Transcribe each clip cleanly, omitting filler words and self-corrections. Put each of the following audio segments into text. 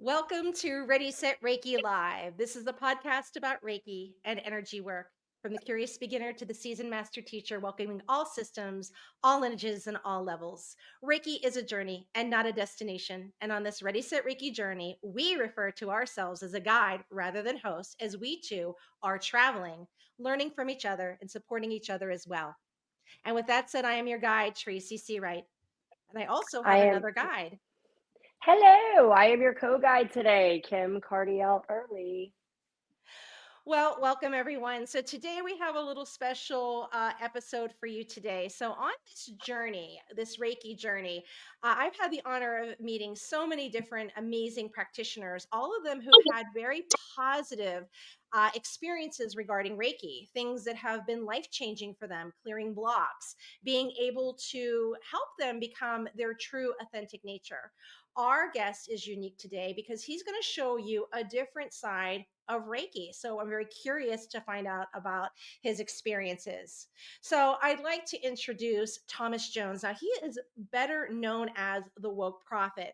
Welcome to Ready Set Reiki Live. This is the podcast about Reiki and energy work. From the curious beginner to the seasoned master teacher, welcoming all systems, all lineages, and all levels. Reiki is a journey and not a destination. And on this Ready Set Reiki journey, we refer to ourselves as a guide rather than host, as we too are traveling, learning from each other, and supporting each other as well. And with that said, I am your guide, Tracy C. Wright. And I also I have am. another guide. Hello, I am your co-guide today, Kim Cardiel Early. Well, welcome everyone. So today we have a little special episode for you today. So on this journey, this Reiki journey, I've had the honor of meeting so many different amazing practitioners, all of them who've had very positive experiences regarding Reiki, things that have been life-changing for them, clearing blocks, being able to help them become their true authentic nature. Our guest is unique today because he's going to show you a different side of Reiki. So I'm very curious to find out about his experiences. So I'd like to introduce Thomas Jones. Now, he is better known as the Woke Prophet.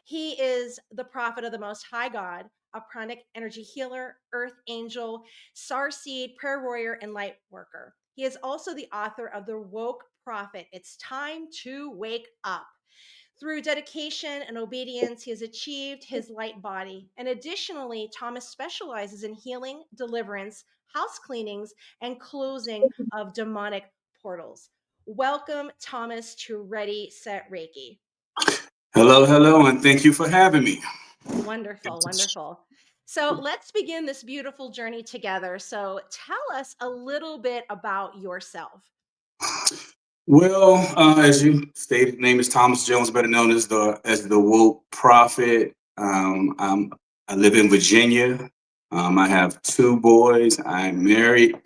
He is the prophet of the Most High God, a pranic energy healer, earth angel, starseed, prayer warrior, and light worker. He is also the author of The Woke Prophet. It's time to wake up. Through dedication and obedience, he has achieved his light body. And additionally, Thomas specializes in healing, deliverance, house cleanings, and closing of demonic portals. Welcome, Thomas, to Ready, Set, Reiki. Hello, and thank you for having me. Wonderful, wonderful. So let's begin this beautiful journey together. So tell us a little bit about yourself. Well, as you stated, name is Thomas Jones, better known as the Woke Prophet. I live in Virginia. I have two boys. I'm married.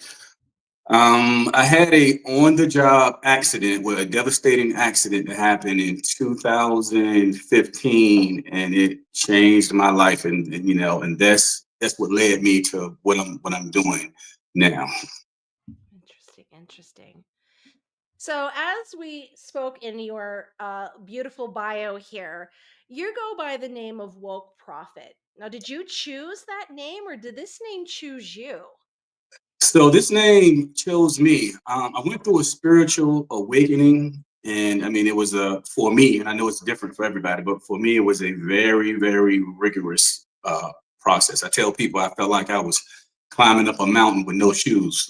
I had a on-the-job accident, a devastating accident that happened in 2015, and it changed my life. And that's what led me to what I'm doing now. Interesting, interesting. So, as we spoke in your beautiful bio here, you go by the name of Woke Prophet. Now, did you choose that name or did this name choose you? So this name chose me. I went through a spiritual awakening, and I mean, it was for me, and I know it's different for everybody, but for me, it was a very, very rigorous process. I tell people I felt like I was climbing up a mountain with no shoes.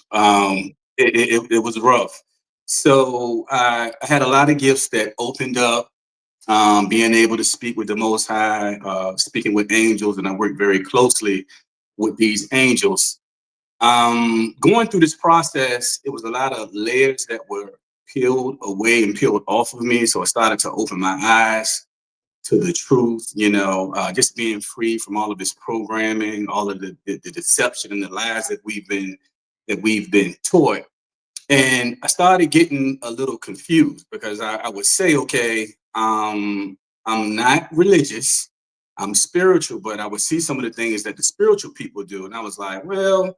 It was rough. So I had a lot of gifts that opened up. Being able to speak with the Most High, speaking with angels, and I worked very closely with these angels. Going through this process, it was a lot of layers that were peeled away and peeled off of me. So I started to open my eyes to the truth, just being free from all of this programming, all of the deception and the lies that we've been taught. And I started getting a little confused because I would say, okay, I'm not religious, I'm spiritual, but I would see some of the things that the spiritual people do. And I was like, well,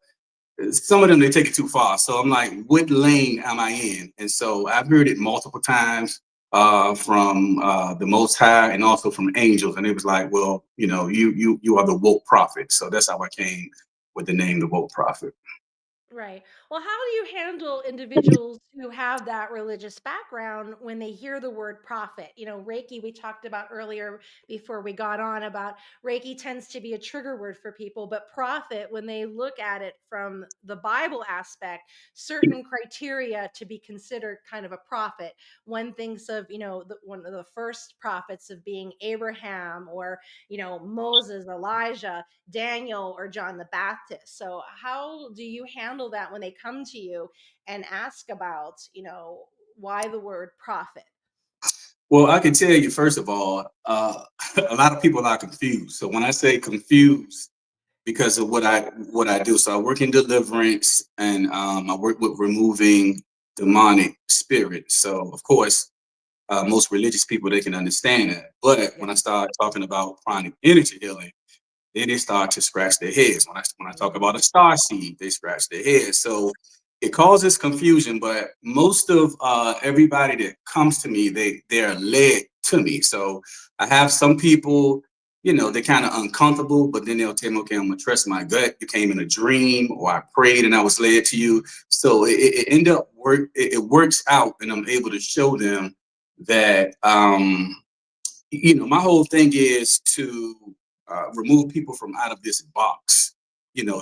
some of them they take it too far. So I'm like, what lane am I in? And so I've heard it multiple times from the Most High and also from angels, and it was like, well, you are the woke prophet. So that's how I came with the name the woke prophet. Right. Well, how do you handle individuals who have that religious background when they hear the word prophet? Reiki, we talked about earlier before we got on about Reiki tends to be a trigger word for people, but prophet, when they look at it from the Bible aspect, certain criteria to be considered kind of a prophet. One thinks of, one of the first prophets of being Abraham or, Moses, Elijah, Daniel, or John the Baptist. So how do you handle that when they come to you and ask about, why the word prophet? Well, I can tell you, first of all, a lot of people are confused. So when I say confused, because of what I do, so I work in deliverance, and I work with removing demonic spirits. So of course, most religious people they can understand that. But Yeah. when I start talking about pranic energy healing, then they start to scratch their heads. When I talk about a star seed, they scratch their heads. So it causes confusion, but most of everybody that comes to me, they're led to me. So I have some people they're kind of uncomfortable, but then they'll tell me, okay, I'm gonna trust my gut. You came in a dream, or I prayed and I was led to you. So it end up it works out, and I'm able to show them that my whole thing is to remove people from out of this box,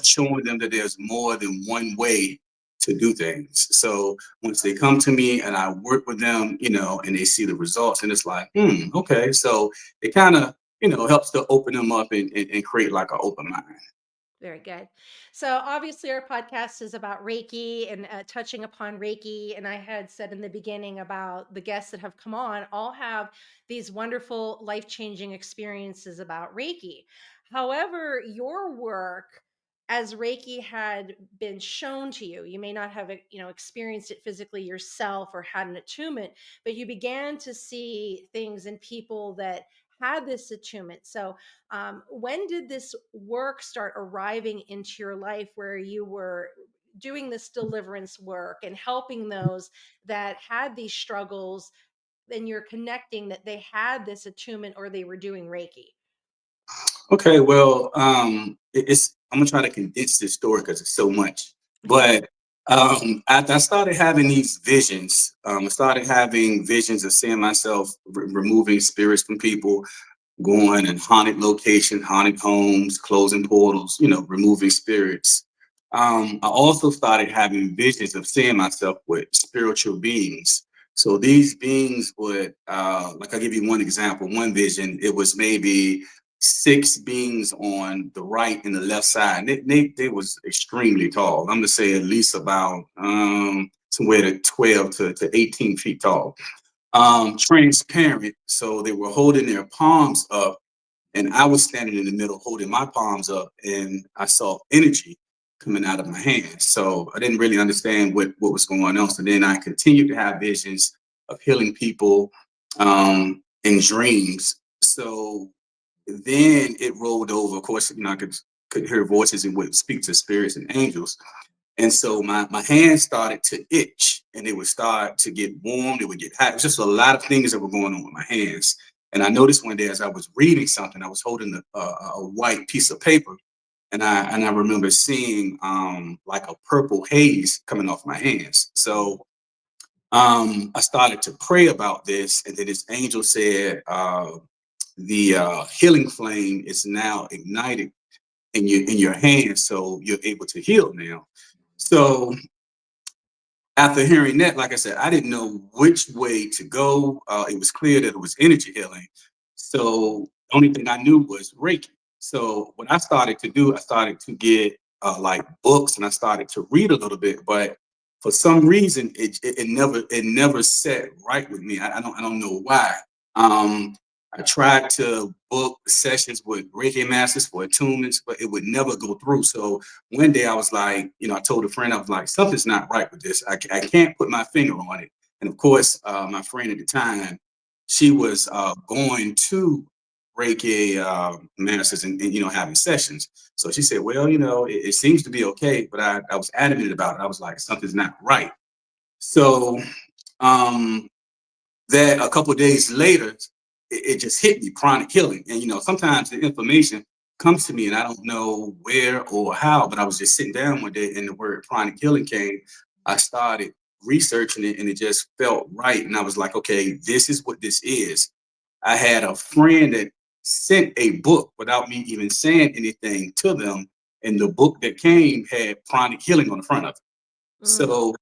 showing them that there's more than one way to do things. So once they come to me and I work with them, and they see the results, and it's like, okay. So it kind of, helps to open them up and create like an open mind. Very good. So, obviously, our podcast is about Reiki and touching upon Reiki. And I had said in the beginning about the guests that have come on all have these wonderful life changing experiences about Reiki. However, your work as Reiki had been shown to you, you may not have experienced it physically yourself or had an attunement, but you began to see things in people that had this attunement. So, when did this work start arriving into your life where you were doing this deliverance work and helping those that had these struggles? And you're connecting that they had this attunement or they were doing Reiki. Okay, well, it's I'm gonna try to condense this story because it's so much. But after I started having these visions, I started having visions of seeing myself removing spirits from people, going in haunted locations, haunted homes, closing portals, removing spirits. I also started having visions of seeing myself with spiritual beings. So these beings would, like I'll give you one example, one vision, it was maybe six beings on the right and the left side. They was extremely tall. I'm gonna say at least about somewhere to 12 to 18 feet tall. Transparent. So they were holding their palms up, and I was standing in the middle holding my palms up, and I saw energy coming out of my hands. So I didn't really understand what was going on. So then I continued to have visions of healing people in dreams. So then it rolled over. Of course, I could hear voices and would speak to spirits and angels. And so my hands started to itch, and it would start to get warm. It would get hot. It was just a lot of things that were going on with my hands. And I noticed one day as I was reading something, I was holding a white piece of paper, and I remember seeing like a purple haze coming off my hands. So I started to pray about this, and then this angel said, the healing flame is now ignited in your hands, so you're able to heal now. So after hearing that, like I said, I didn't know which way to go. It was clear that it was energy healing. So the only thing I knew was Reiki. So what I started to do, I started to get like books, and I started to read a little bit. But for some reason, it never set right with me. I don't know why. I tried to book sessions with Reiki masters for attunements, but it would never go through. So one day I was like, I told a friend, I was like, something's not right with this. I can't put my finger on it. And of course, my friend at the time, she was going to Reiki masters and having sessions. So she said, well, it seems to be okay, but I was adamant about it. I was like, something's not right. So um, that a couple of days later, it just hit me, pranic healing. And sometimes the information comes to me and I don't know where or how, but I was just sitting down one day and the word pranic healing came. I started researching it and it just felt right. And I was like, okay, this is what this is. I had a friend that sent a book without me even saying anything to them. And the book that came had pranic healing on the front of it. Mm, So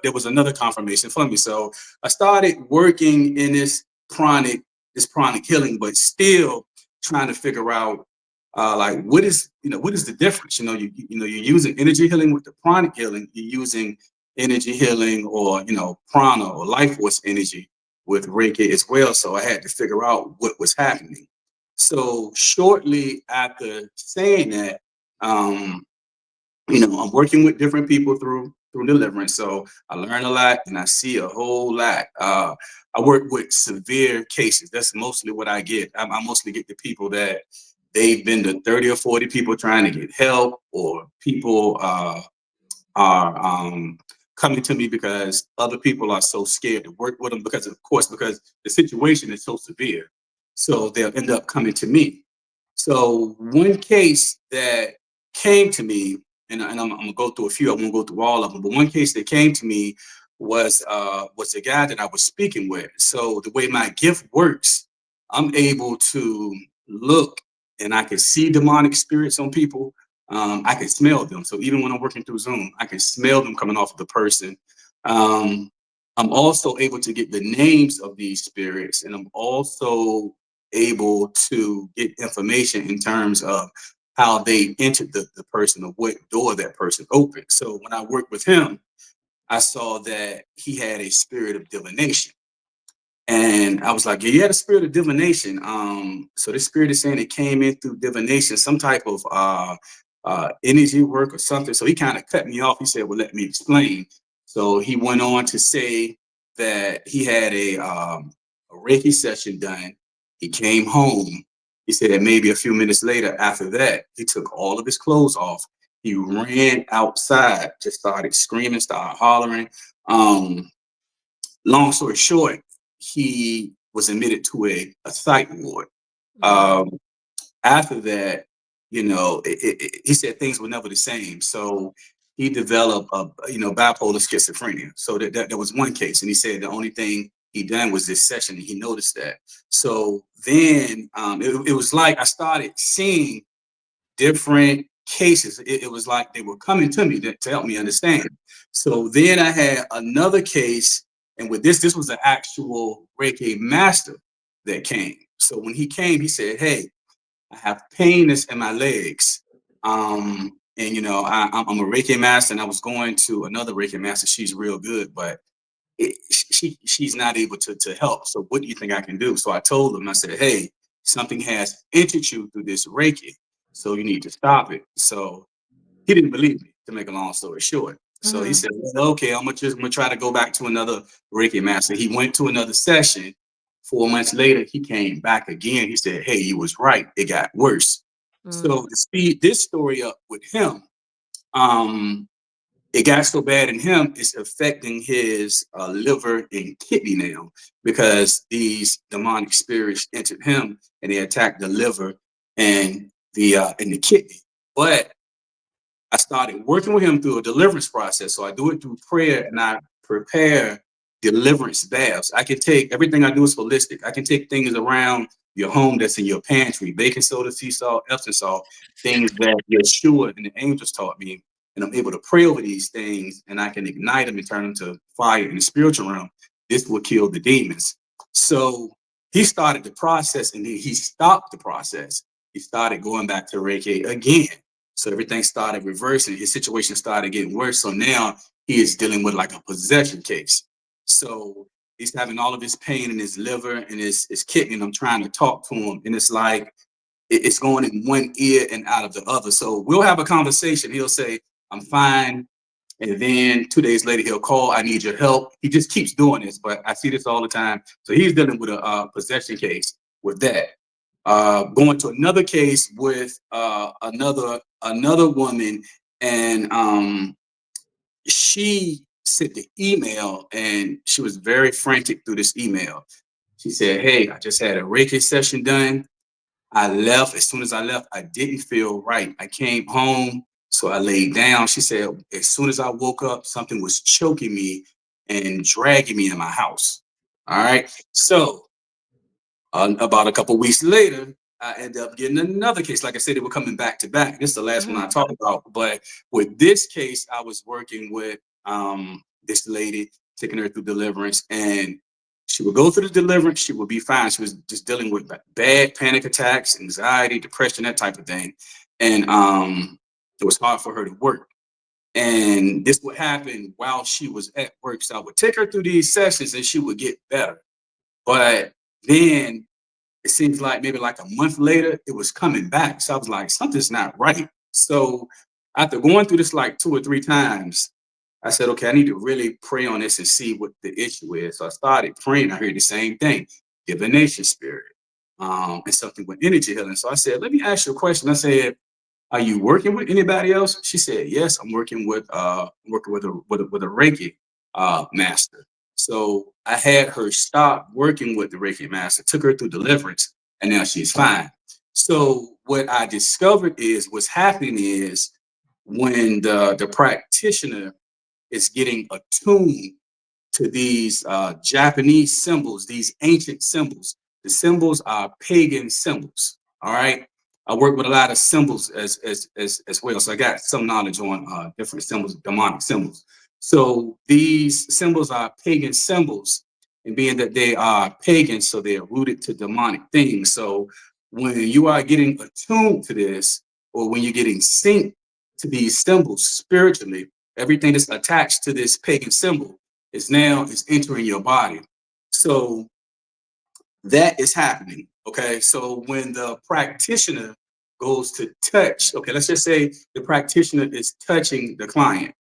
there was another confirmation for me. So I started working in this pranic healing, but still trying to figure out like what is the difference? You're using energy healing with the pranic healing. You're using energy healing or prana or life force energy with Reiki as well. So I had to figure out what was happening. So shortly after saying that, um, I'm working with different people through deliverance, so I learn a lot and I see a whole lot. I work with severe cases. That's mostly what I get. I mostly get the people that they've been to 30 or 40 people trying to get help, or people are coming to me because other people are so scared to work with them because, of course, because the situation is so severe. So they'll end up coming to me. So one case that came to me, and I'm gonna go through a few. I won't go through all of them, but one case that came to me was the guy that I was speaking with. So the way my gift works, I'm able to look and I can see demonic spirits on people. I can smell them. So even when I'm working through Zoom, I can smell them coming off of the person. Um, I'm also able to get the names of these spirits, and I'm also able to get information in terms of how they entered the person or what door that person opened. So when I worked with him, I saw that he had a spirit of divination. And I was like, yeah, he had a spirit of divination. So this spirit is saying it came in through divination, some type of energy work or something. So he kind of cut me off. He said, well, let me explain. So he went on to say that he had a Reiki session done. He came home. He said that maybe a few minutes later after that, he took all of his clothes off. He ran outside, just started screaming, started hollering. Um, Long story short, he was admitted to a psych ward. Mm, Um, After that, he said things were never the same. So he developed bipolar schizophrenia. So that was one case, and he said the only thing he done was this session, and he noticed that. So then it was like I started seeing different cases. It was like they were coming to me to help me understand. So then I had another case, and with this was an actual Reiki master that came. So when he came, he said, "Hey, I have pain in my legs." And I'm a Reiki master, and I was going to another Reiki master. She's real good, but she's not able to help. So what do you think I can do? So I told him, I said, hey, something has entered you through this Reiki, so you need to stop it. So he didn't believe me, to make a long story short. So he mhm, said, well, okay, I'm gonna try to go back to another Reiki master. He went to another session. 4 months later, he came back again. He said, hey, you was right. It got worse. mm, So to speed this story up with him, um, it got so bad in him, it's affecting his liver and kidney now, because these demonic spirits entered him and they attacked the liver and the kidney. But I started working with him through a deliverance process. So I do it through prayer, and I prepare deliverance baths. I can take everything I do is holistic. I can take things around your home that's in your pantry, baking soda, sea salt, Epsom salt, things that Yeshua and the angels taught me. And I'm able to pray over these things, and I can ignite them and turn them to fire in the spiritual realm. This will kill the demons. So he started the process, and then he stopped the process. He started going back to Reiki again. So everything started reversing. His situation started getting worse. So now he is dealing with like a possession case. So he's having all of his pain in his liver and his kidney. And I'm trying to talk to him. And it's like it's going in one ear and out of the other. So we'll have a conversation. He'll say, I'm fine. And then 2 days later, he'll call, I need your help. He just keeps doing this, but I see this all the time. So he's dealing with a possession case with that. Going to another case with another woman, and she sent the email, and she was very frantic through this email. She said, hey, I just had a Reiki session done. I left. As soon as I left, I didn't feel right. I came home, so I laid down. She said, as soon as I woke up, something was choking me and dragging me in my house. All right. So about a couple weeks later, I ended up getting another case. Like I said, they were coming back to back. This is the last one mhm, I talked about. But with this case, I was working with this lady, taking her through deliverance, and she would go through the deliverance. She would be fine. She was just dealing with bad panic attacks, anxiety, depression, that type of thing. And it was hard for her to work. And this would happen while she was at work. So I would take her through these sessions and she would get better. But then it seems like maybe like a month later, it was coming back. So I was like, something's not right. So after going through this like 2 or 3 times, I said, okay, I need to really pray on this and see what the issue is. So I started praying. I heard the same thing, divination spirit, and something with energy healing. So I said, let me ask you a question. I said, are you working with anybody else? She said, yes, I'm working with with a Reiki master. So I had her stop working with the Reiki master, took her through deliverance, and now she's fine. So what I discovered is what's happening is when the practitioner is getting attuned to these Japanese symbols, these ancient symbols. The symbols are pagan symbols. All right. I work with a lot of symbols as well. So I got some knowledge on different symbols, demonic symbols. So these symbols are pagan symbols, and being that they are pagan, so they're rooted to demonic things. So when you are getting attuned to this, or when you're getting synced to these symbols spiritually, everything that's attached to this pagan symbol is entering your body. So that is happening. Okay. So when the practitioner goes to touch, okay, let's just say the practitioner is touching the client.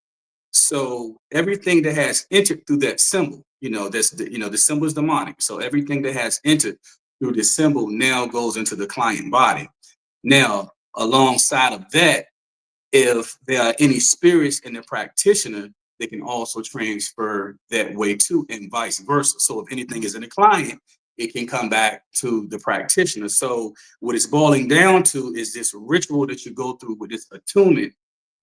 So everything that has entered through that symbol, the symbol is demonic. So everything that has entered through the symbol now goes into the client body. Now, alongside of that, if there are any spirits in the practitioner, they can also transfer that way too, and vice versa. So if anything is in the client, it can come back to the practitioner. So what it's boiling down to is this ritual that you go through with this attunement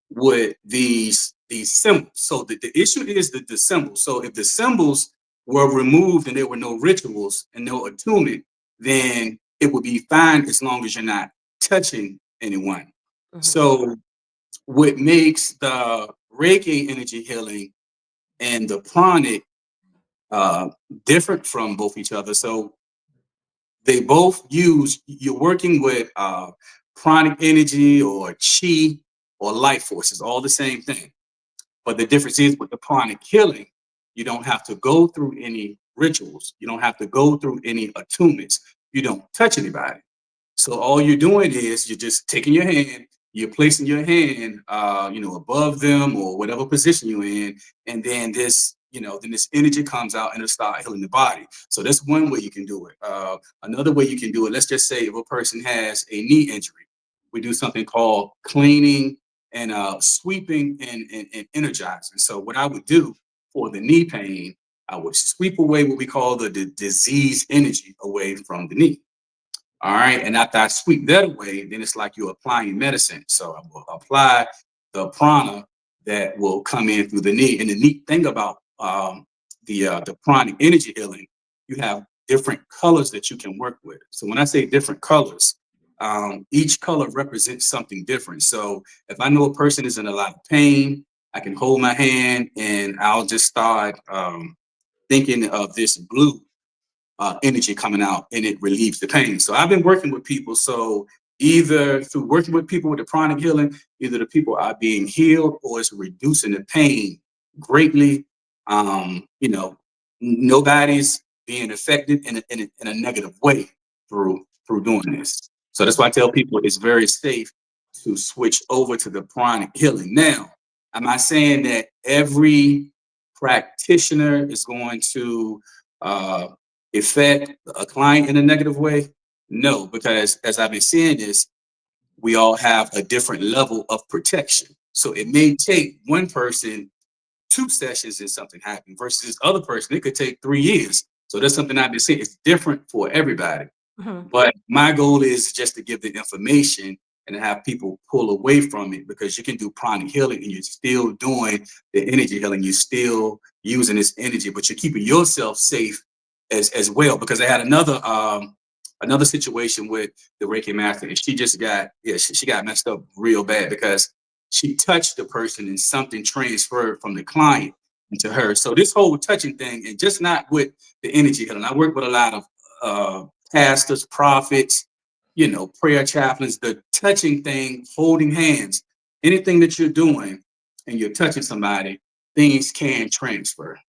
with these symbols. So the issue is the symbols. So if the symbols were removed and there were no rituals and no attunement, then it would be fine as long as you're not touching anyone. Mhm. So what makes the Reiki energy healing and the pranic uh, different from both each other. So they both use, you're working with pranic energy or chi or life force. It's all the same thing. But the difference is with the pranic healing, you don't have to go through any rituals. You don't have to go through any attunements. You don't touch anybody. So all you're doing is you're just taking your hand, you're placing your hand, above them or whatever position you're in, and then then this energy comes out and it'll start healing the body. So that's one way you can do it. Another way you can do it. Let's just say if a person has a knee injury, we do something called cleaning and sweeping and energizing. So what I would do for the knee pain, I would sweep away what we call the disease energy away from the knee. All right. And after I sweep that away, then it's like you're applying medicine. So I will apply the prana that will come in through the knee. And the neat thing about the pranic energy healing, you have different colors that you can work with. So when I say different colors, each color represents something different. So if I know a person is in a lot of pain, I can hold my hand and I'll just start thinking of this blue energy coming out and it relieves the pain. So I've been working with people. So either through working with people with the chronic healing, either the people are being healed or it's reducing the pain greatly. Nobody's being affected in a negative way through doing this. So that's why I tell people it's very safe to switch over to the chronic healing. Now, am I saying that every practitioner is going to uh, affect a client in a negative way? No, because as I've been saying this, we all have a different level of protection. So it may take one person 2 sessions and something happen versus this other person, it could take 3 years. So that's something I've been saying. It's different for everybody. Mhm. But my goal is just to give the information and to have people pull away from it because you can do pranic healing and you're still doing the energy healing. You're still using this energy, but you're keeping yourself safe as well. Because I had another situation with the Reiki master, and she just got she got messed up real bad because she touched the person and something transferred from the client into her. So this whole touching thing, and just not with the energy healing. I work with a lot of uh, pastors, prophets, prayer chaplains, the touching thing, holding hands, anything that you're doing and you're touching somebody, things can transfer.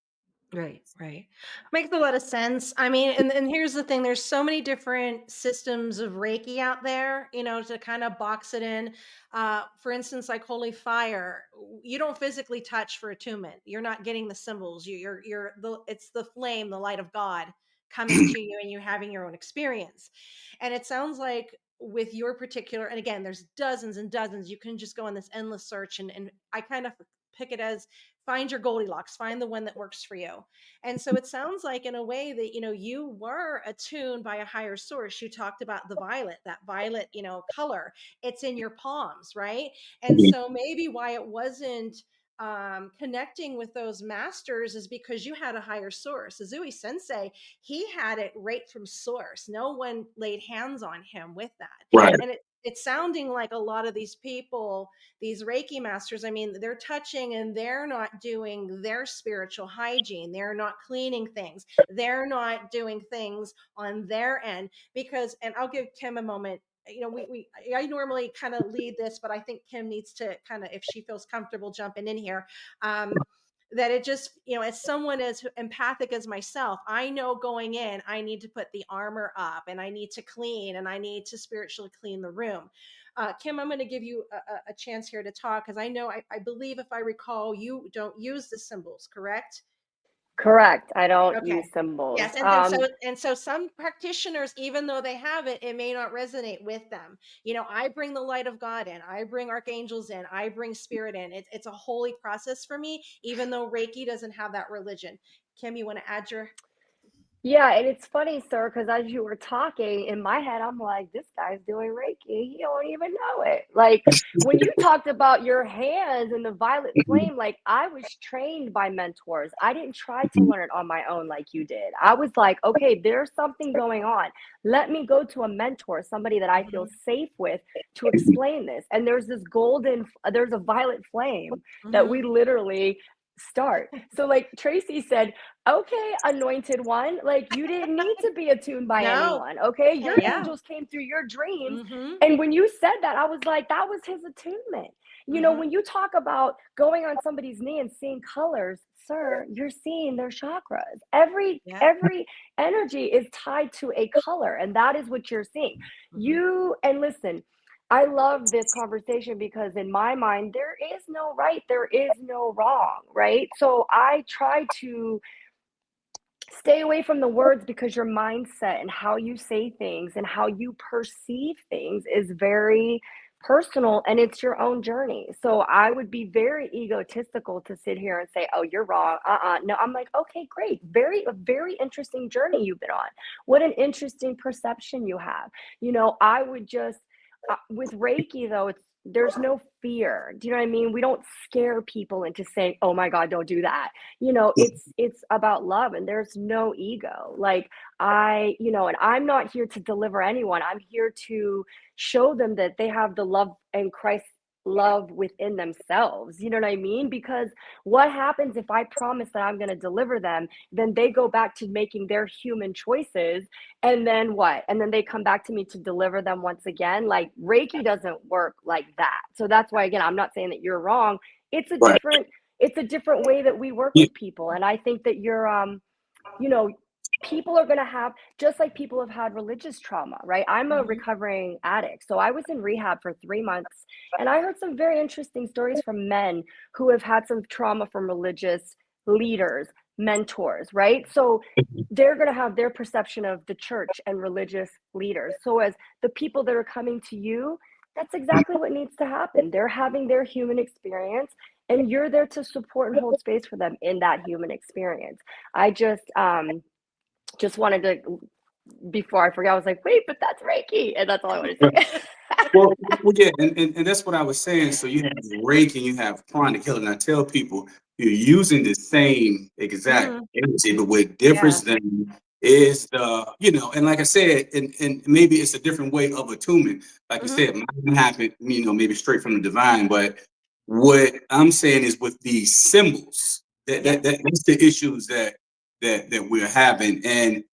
Right, right. Makes a lot of sense. I mean, and here's the thing, there's so many different systems of Reiki out there, to kind of box it in. For instance, like holy fire, you don't physically touch for attunement. You're not getting the symbols. It's the flame, the light of God coming to you and you having your own experience. And it sounds like with your particular, and again, there's dozens and dozens, you can just go on this endless search and I kind of pick it as find your Goldilocks, find the one that works for you. And so it sounds like, in a way, that, you were attuned by a higher source. You talked about the violet, that violet, color. It's in your palms, right? And Mhm. so maybe why it wasn't connecting with those masters is because you had a higher source. Azui Sensei, he had it right from source. No one laid hands on him with that. Right. And it's sounding like a lot of these people, these Reiki masters, I mean, they're touching and they're not doing their spiritual hygiene. They're not cleaning things. They're not doing things on their end because, and I'll give Kim a moment. I normally kind of lead this, but I think Kim needs to kind of, if she feels comfortable jumping in here, that it just, as someone as empathic as myself, I know going in, I need to put the armor up and I need to clean and I need to spiritually clean the room. Kim, I'm going to give you a chance here to talk because I know, I believe, if I recall, you don't use the symbols, correct? Correct. I don't Okay. use symbols. Yes, and so some practitioners, even though they have it, it may not resonate with them. I bring the light of God in, I bring archangels in, I bring spirit in. It's a holy process for me, even though Reiki doesn't have that religion. Kim, you want to add your? Yeah, and it's funny, sir, because as you were talking, in my head, I'm like, this guy's doing Reiki. He don't even know it. Like when you talked about your hands and the violet Mhm. flame, like I was trained by mentors. I didn't try to Mhm. learn it on my own like you did. I was like, okay, there's something going on. Let me go to a mentor, somebody that I feel Mhm, safe with to explain this. And there's a violet flame that we mhm. literally start. So like Tracy said, okay, anointed one, like you didn't need to be attuned by No. anyone. Okay. Your Yeah. angels came through your dreams. Mhm. And when you said that, I was like, that was his attunement. Mhm. When you talk about going on somebody's knee and seeing colors, sir, you're seeing their chakras. Every Yeah. every energy is tied to a color, and that is what you're seeing. Mhm. And listen, I love this conversation because in my mind, there is no right, there is no wrong, right? So I try to stay away from the words because your mindset and how you say things and how you perceive things is very personal and it's your own journey. So I would be very egotistical to sit here and say, "Oh, you're wrong." No, I'm like, "Okay, great. A very interesting journey you've been on. What an interesting perception you have." I would just with Reiki though, there's no fear. Do you know what I mean? We don't scare people into saying, "Oh my God, don't do that." It's about love and there's no ego. Like and I'm not here to deliver anyone. I'm here to show them that they have the love and Christ love within themselves. You know what I mean? Because what happens if I promise that I'm going to deliver them, then they go back to making their human choices, and then what? And then they come back to me to deliver them once again. Like Reiki doesn't work like that. So that's why, again, I'm not saying that you're wrong. It's a Right. different it's a different way that we work Yeah. with people. And I think that you know, people are going to have, just like people have had religious trauma, right? I'm a Mhm. recovering addict. So I was in rehab for 3 months and I heard some very interesting stories from men who have had some trauma from religious leaders, mentors, right? So they're going to have their perception of the church and religious leaders. So as the people that are coming to you, that's exactly what needs to happen. They're having their human experience and you're there to support and hold space for them in that human experience. I just wanted to, before I forget, I was like, wait, but that's Reiki, and that's all I want to say. Well, yeah, and that's what I was saying. So you have Reiki and you have Pranic Healer. And I tell people you're using the same exact Mhm. energy, but what Yeah. differs them is and like I said, and maybe it's a different way of attunement. Like you Mhm. said, mine happen, maybe straight from the divine. But what I'm saying is with these symbols, Yeah. that's the issues that we're having. And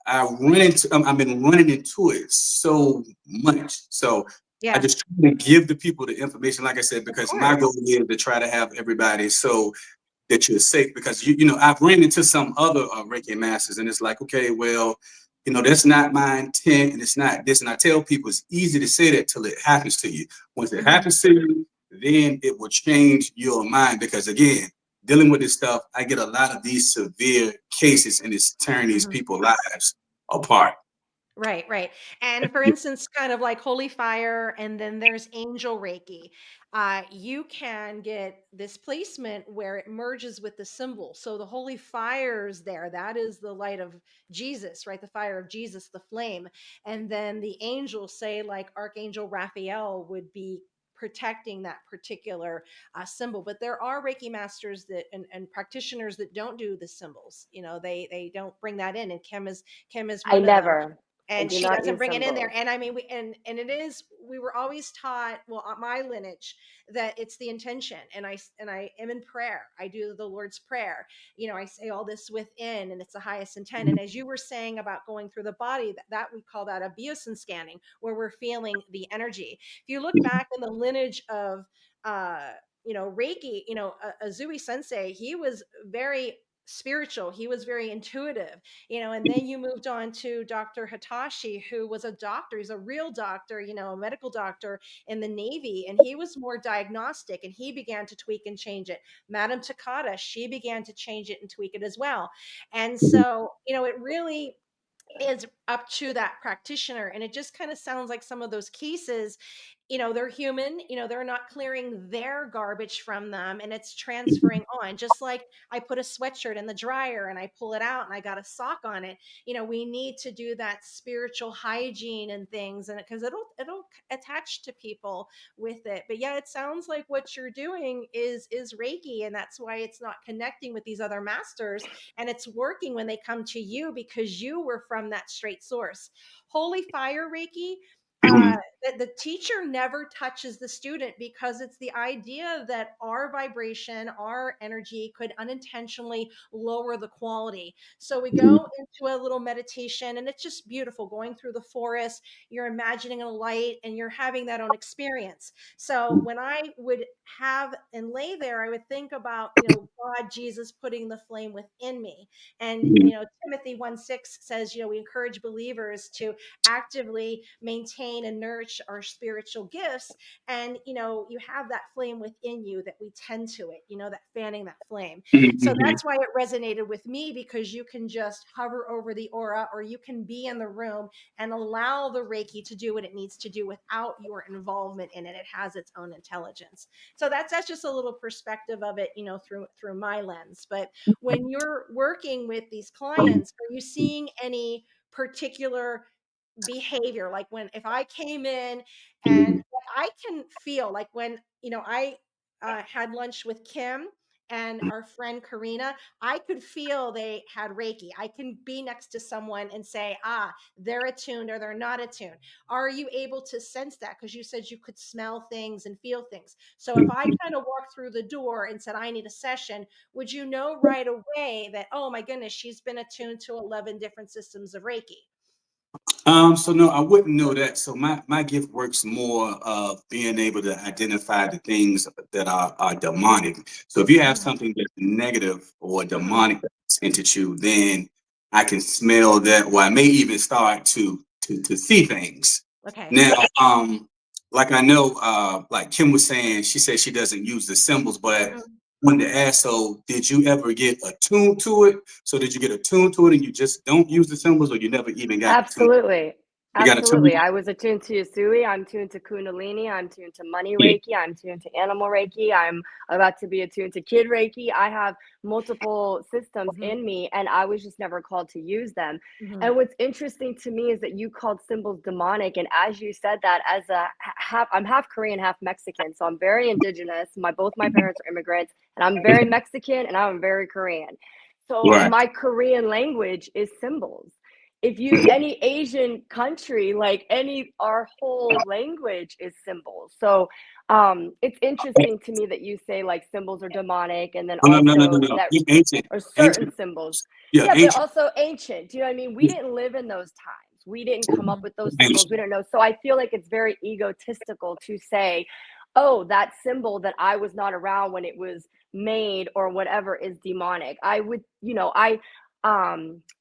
I've been running into it so much. So I Yeah. just try to give the people the information, like I said, Of because my course. goal is to try to have everybody so that you're safe. Because I've ran into some other Reiki masters, and it's like, okay, well, that's not my intent, and it's not this. And I tell people it's easy to say that till it happens to you. Once it Mhm. happens to you, then it will change your mind. Because again, dealing with this stuff, I get a lot of these severe cases, and it's tearing these Mhm. people's lives apart. Right, right. And for instance, kind of like holy fire, and then there's angel Reiki. You can get this placement where it merges with the symbol. So the holy fire's there. That is the light of Jesus, right? The fire of Jesus, the flame. And then the angels, say like Archangel Raphael, would be protecting that particular symbol. But there are Reiki masters that and practitioners that don't do the symbols. They don't bring that in. And Kim is I one of them, never. I and do she not doesn't use bring it in there. symbols. And I mean, and it is, we were always taught, well, my lineage, that it's the intention. And I am in prayer. I do the Lord's prayer. I say all this within, and it's the highest intent. And as you were saying about going through the body, that we call that a biosin scanning, where we're feeling the energy. If you look back in the lineage of uh Reiki, Azui Sensei, he was very spiritual. He was very intuitive. And then you moved on to Dr. Hitachi, who was a doctor. He's a real doctor, a medical doctor in the Navy, and he was more diagnostic, and he began to tweak and change it. Madame Takata, she began to change it and tweak it as well. And so, it really is up to that practitioner. And it just kind of sounds like some of those cases, they're human, they're not clearing their garbage from them, and it's transferring on. Just like I put a sweatshirt in the dryer and I pull it out and I got a sock on it. We need to do that spiritual hygiene and things, and because it'll attach to people with it. But yeah, it sounds like what you're doing is Reiki, and that's why it's not connecting with these other masters, and it's working when they come to you because you were from that straight source. Holy fire Reiki, uh, the teacher never touches the student, because it's the idea that our vibration, our energy could unintentionally lower the quality. So we go into a little meditation, and it's just beautiful going through the forest. You're imagining a light and you're having that own experience. So when I would have and lay there, I would think about, God, Jesus putting the flame within me. And, Timothy 1:6 says, we encourage believers to actively maintain and nourish our spiritual gifts. And you have that flame within you, that we tend to it, that fanning that flame. So that's why it resonated with me, because you can just hover over the aura, or you can be in the room and allow the Reiki to do what it needs to do without your involvement in it. It has its own intelligence. So that's just a little perspective of it, through my lens. But when you're working with these clients, are you seeing any particular behavior? Like, when if I came in, and I can feel like, when I had lunch with Kim and our friend Karina, I could feel they had Reiki. I can be next to someone and say, they're attuned or they're not attuned. Are you able to sense that? Because you said you could smell things and feel things. So if I kind of walked through the door and said, I need a session, would you know right away that, oh my goodness, she's been attuned to 11 different systems of Reiki? So no, I wouldn't know that. So my gift works more of being able to identify the things that are demonic. So if you have Mm, something that's negative or mhm. demonic that's entered you, then I can smell that, or I may even start to see things. Okay. Now, like I know, like Kim was saying, she said she doesn't use the symbols, but Mhm. wanted to ask, so did you ever get attuned to it? So did you get attuned to it and you just don't use the symbols, or you never even got attuned? Absolutely. You got attuned? Absolutely. I was attuned to Yasui. I'm tuned to Kundalini. I'm tuned to Money Yeah. Reiki. I'm tuned to Animal Reiki. I'm about to be attuned to Kid Reiki. I have multiple systems Mhm. in me, and I was just never called to use them. Mhm. And what's interesting to me is that you called symbols demonic. And as you said that, as a half, I'm half Korean, half Mexican. So I'm very indigenous. Both my parents are immigrants, and I'm very Mexican and I'm very Korean. So Right. my Korean language is symbols. If you Mhm. any Asian country, like our whole language is symbols. So it's interesting to me that you say like symbols are demonic, and then Oh, no, no, no, no, also no. that It's ancient, or certain ancient. symbols. Yeah, Yeah, but ancient. also ancient. Do you know what I mean? We didn't live in those times. We didn't come up Mhm. with those symbols. We Ancient. don't know. So I feel like it's very egotistical to say, oh, that symbol that I was not around when it was made or whatever is demonic. I would,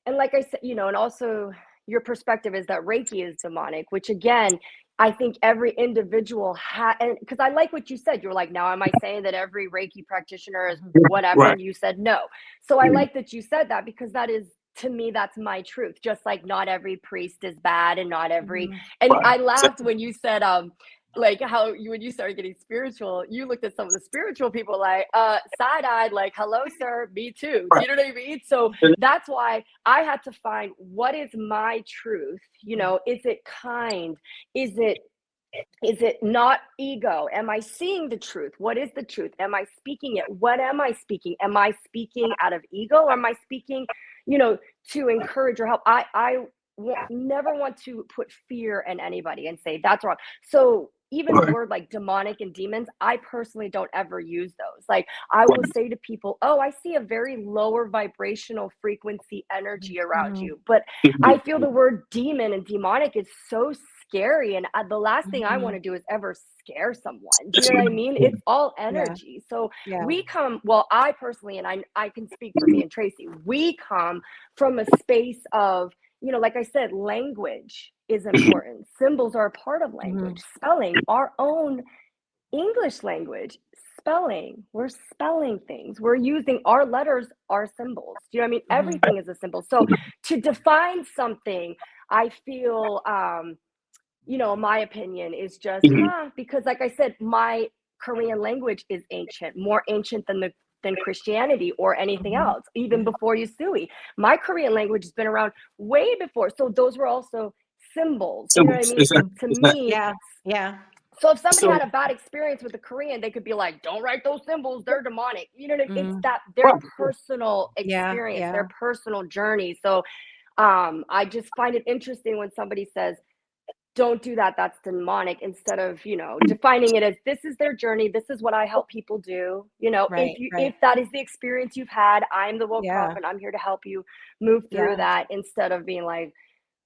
and like I said, and also your perspective is that Reiki is demonic, which again, I think every individual and because I like what you said, you were like, now, am I saying that every Reiki practitioner is Mhm. whatever? Right. And you said no. So I like that you said that, because that is to me, that's my truth. Just like not every priest is bad and not every, Mhm. and Right. I laughed when you said, like how you, when you started getting spiritual, you looked at some of the spiritual people like, side-eyed, like, hello, sir, me too. Do Right. you know what I mean? So that's why I had to find what is my truth. You know, is it kind? Is it not ego? Am I seeing the truth? What is the truth? Am I speaking it? What am I speaking? Am I speaking out of ego, or am I speaking, you know, to encourage or help? Never want to put fear in anybody and say that's wrong. So even the Right. word like demonic and demons, I personally don't ever use those. Like I will Right. say to people, oh, I see a very lower vibrational frequency energy around Mhm. you. But I Mhm. feel the word demon and demonic is so scary. And the last thing I want Mhm. to do is ever scare someone. Do you That's know what right. I mean? Yeah. It's all Yeah. energy. So Yeah. we come, well, I personally, and I can speak for me and Tracy, we come from a space of, you know, like I said, language is Mhm. important. Symbols are a part of Mhm. language. Spelling, our own English language, spelling. We're spelling things. We're using our letters, are symbols. Do you know what I mean? Mhm. Everything is a symbol. So to define something, I feel, you know, my opinion is just, Mhm. because like I said, my Korean language is ancient, more ancient than Christianity or anything Mhm. else, even Mhm. before Yusui. My Korean language has been around way before. So those were also symbols. You know what I Symbols. mean? Exactly. To Exactly. me, Yeah. Yeah. so if somebody So had a bad experience with the Korean, they could be like, "Don't write those symbols; they're demonic." You know what I mean? It's Mhm. that their right. personal Yeah. experience, their Yeah. personal journey. So I just find it interesting when somebody says, "Don't do that; that's demonic," instead of, you know, defining it as this is their journey. This is what I help people do. You know, Right. if Right. that is the experience you've had, I'm the woke Yeah. prophet. I'm here to help you move through Yeah. that instead of being like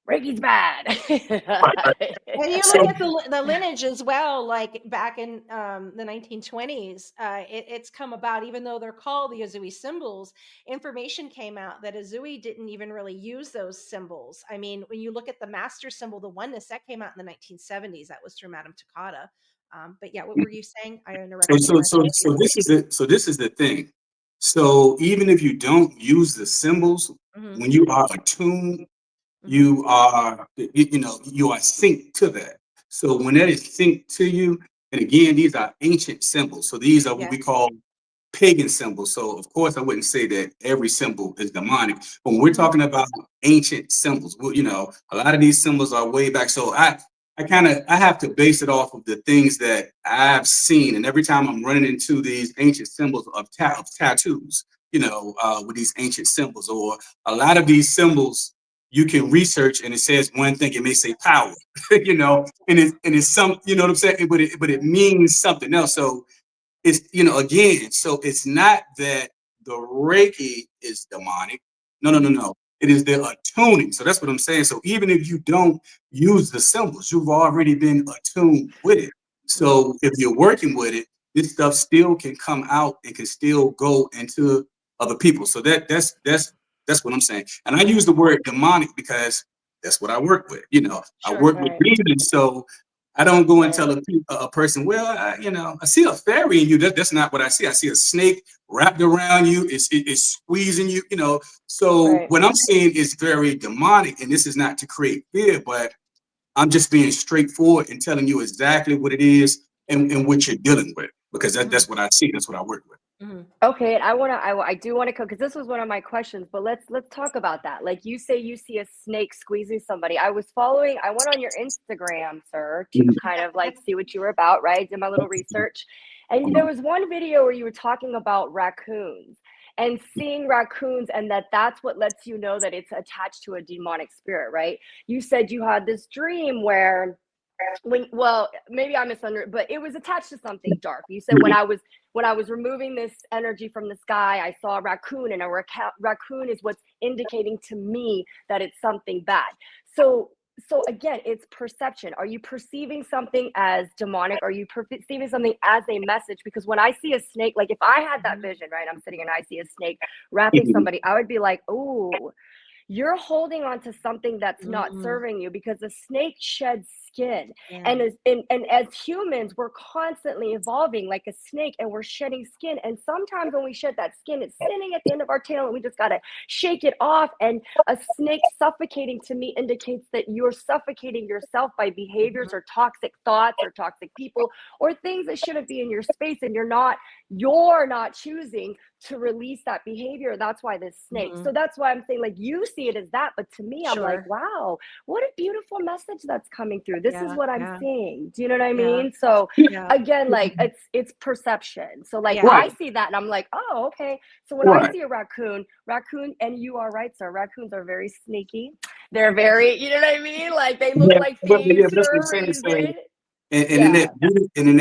Reiki's bad. Right. Right. And you So look at the lineage as well, like back in the 1920s, it's come about, even though they're called the Azui symbols, information came out that Azui didn't even really use those symbols. I mean, when you look at the master symbol, the oneness, that came out in the 1970s. That was through Madame Takata. But yeah, what were you saying? I interrupted you, Mark. so this is it. So this is the thing. So even if you don't use the symbols, Hmm. when you are attuned, Hmm. you are you are synced to that. So when that is synced to you, and again, these are ancient symbols. So these are what Yeah. we call pagan symbols. So of course, I wouldn't say that every symbol is demonic. But when we're Hmm. talking about ancient symbols, well, a lot of these symbols are way back. So I have to base it off of the things that I've seen, and every time I'm running into these ancient symbols of tattoos, with these ancient symbols, or a lot of these symbols you can research, and it says one thing, it may say power, and it's some, you know what I'm saying, but it means something else. So it's, again, so it's not that the Reiki is demonic. No, no, no, Hmm. no. It is the attuning. So that's what I'm saying. So even if you don't use the symbols, you've already been attuned with it. Hmm. So if you're working with it, this stuff still can come out and can still go into other people. So that's what I'm saying. And I use the word demonic because that's what I work with. I Sure. work with Right, demons. So I don't go and right, tell a person, well, I see a fairy in you. That's not what I see. I see a snake wrapped around you. It's squeezing you. So right. what I'm seeing is very demonic, and this is not to create fear, but I'm just being straightforward and telling you exactly what it is and what you're dealing with, because Hmm. that's what I see. That's what I work with. Hmm. Okay, and I do want to go because this was one of my questions, but let's talk about that. Like you say, you see a snake squeezing somebody. I went on your Instagram, sir, to Mhm. kind of like see what you were about, right? Did my little research, and there was one video where you were talking about raccoons and seeing raccoons, and that's what lets you know that it's attached to a demonic spirit, right? You said you had this dream where well, maybe I misunderstood, but it was attached to something dark. You said when I was removing this energy from the sky, I saw a raccoon, and raccoon is what's indicating to me that it's something bad. So so again, it's perception. Are you perceiving something as demonic? Are you perceiving something as a message? Because when I see a snake, like if I had that Hmm. vision, right, I'm sitting and I see a snake wrapping Mhm. somebody, I would be like, oh, you're holding on to something that's not Hmm. serving you, because the snake sheds skin. Yeah. And as humans, we're constantly evolving like a snake, and we're shedding skin. And sometimes when we shed that skin, it's sitting at the end of our tail, and we just got to shake it off. And a snake suffocating to me indicates that you're suffocating yourself by behaviors or toxic thoughts or toxic people or things that shouldn't be in your space, and you're not choosing to release that behavior. That's why this snake. Mhm. So that's why I'm saying, like, you see it as that, but to me, I'm like, Sure. wow, what a beautiful message that's coming through. This is Yeah. what I'm Yeah. seeing. Do you know what I Yeah. mean? So Yeah. again, like, it's perception. So like Yeah. I Right, see that and I'm like, oh, okay. So when I right. see a raccoon, and you are right, sir, raccoons are very sneaky. They're very, you know what I mean? Like they look Yeah, like yeah, thieves that's what I'm for a saying. So, reason. and in Yeah.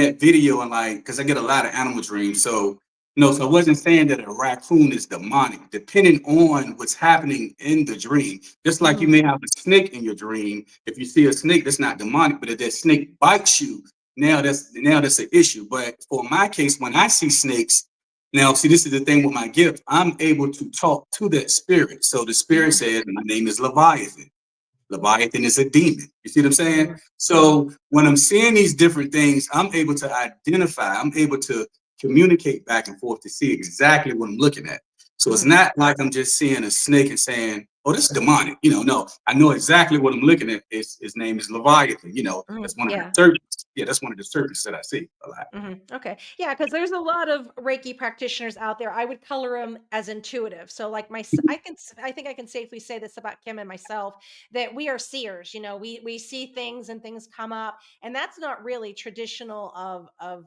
that video, and like, because I get a lot of animal dreams, so no, so I wasn't saying that a raccoon is demonic, depending on what's happening in the dream. Just like you Mhm. may have a snake in your dream. If you see a snake, that's not demonic, but if that snake bites you, now that's an issue. But for my case, when I see snakes, now see, this is the thing with my gift. I'm able to talk to that spirit. So the spirit Mhm. says, "My name is Leviathan." Leviathan is a demon. You see what I'm saying? Mhm. Mhm. So when I'm seeing these different things, I'm able to identify, I'm able to communicate back and forth to see exactly what I'm looking at. So it's Mhm. not like I'm just seeing a snake and saying, oh, this is demonic. No, I know exactly what I'm looking at. His name is Leviathan. Mhm. That's one of the Yeah. serpents. Yeah, that's one of the serpents that I see a lot. Okay. Yeah, because there's a lot of Reiki practitioners out there. I would color them as intuitive. So, like I think I can safely say this about Kim and myself that we are seers. We see things and things come up, and that's not really traditional of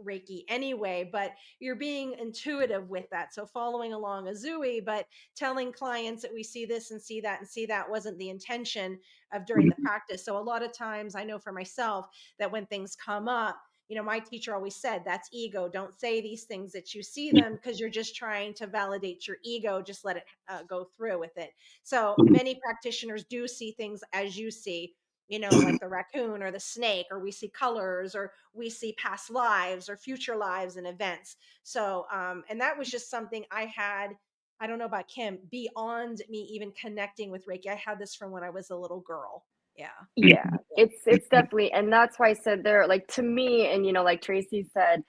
Reiki anyway. But you're being intuitive with that. So following along a Zooey, but telling clients that we see this and see that wasn't the intention of during the practice. So a lot of times, I know for myself that when things come up, my teacher always said that's ego. Don't say these things that you see them because you're just trying to validate your ego. Just let it go through with it. So many practitioners do see things as you see, like the raccoon or the snake, or we see colors, or we see past lives or future lives and events. So, and that was just something I had. I don't know about Kim, beyond me even connecting with Reiki. I had this from when I was a little girl. Yeah. Yeah, it's definitely, and that's why I said there, like, to me, and like Tracy said,